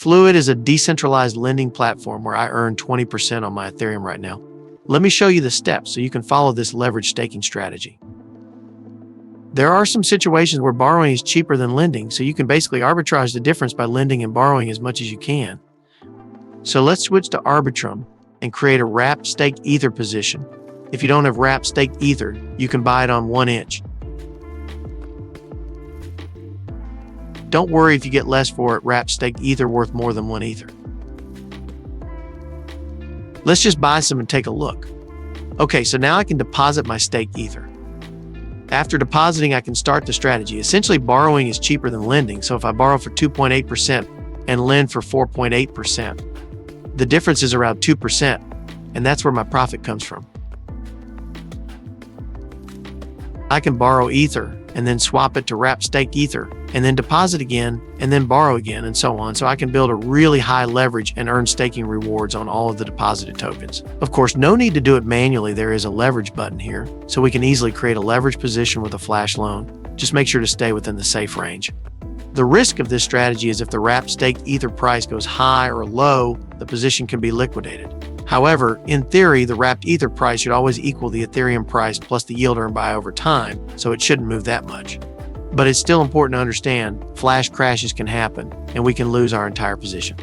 Fluid is a decentralized lending platform where I earn 20% on my Ethereum right now. Let me show you the steps so you can follow this leverage staking strategy. There are some situations where borrowing is cheaper than lending, so you can basically arbitrage the difference by lending and borrowing as much as you can. So let's switch to Arbitrage and create a wrapped staked Ether position. If you don't have wrapped staked Ether, you can buy it on 1inch. Don't worry if you get less for it. Wrapped staked Ether worth more than 1 Ether. Let's just buy some and take a look. Okay, so now I can deposit my staked Ether. After depositing, I can start the strategy. Essentially, borrowing is cheaper than lending, so if I borrow for 2.8% and lend for 4.8%, the difference is around 2%, and that's where my profit comes from. I can borrow Ether and then swap it to wrapped staked Ether, and then deposit again, and then borrow again, and so on. So I can build a really high leverage and earn staking rewards on all of the deposited tokens. Of course, no need to do it manually. There is a leverage button here, so we can easily create a leverage position with a flash loan. Just make sure to stay within the safe range. The risk of this strategy is if the wrapped staked Ether price goes high or low, the position can be liquidated. However, in theory, the wrapped Ether price should always equal the Ethereum price plus the yield earned by over time, so it shouldn't move that much. But it's still important to understand, flash crashes can happen, and we can lose our entire position.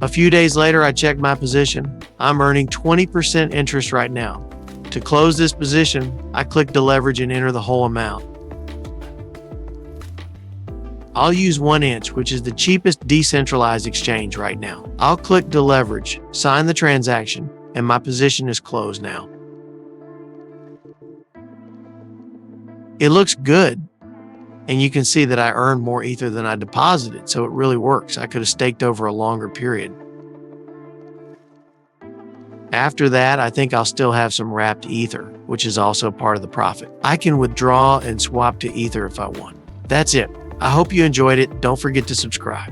A few days later, I checked my position. I'm earning 20% interest right now. To close this position, I click Deleverage and enter the whole amount. I'll use 1inch, which is the cheapest decentralized exchange right now. I'll click Deleverage, sign the transaction, and my position is closed now. It looks good, and you can see that I earned more Ether than I deposited, so it really works. I could have staked over a longer period. After that, I think I'll still have some wrapped Ether, which is also part of the profit. I can withdraw and swap to Ether if I want. That's it. I hope you enjoyed it. Don't forget to subscribe.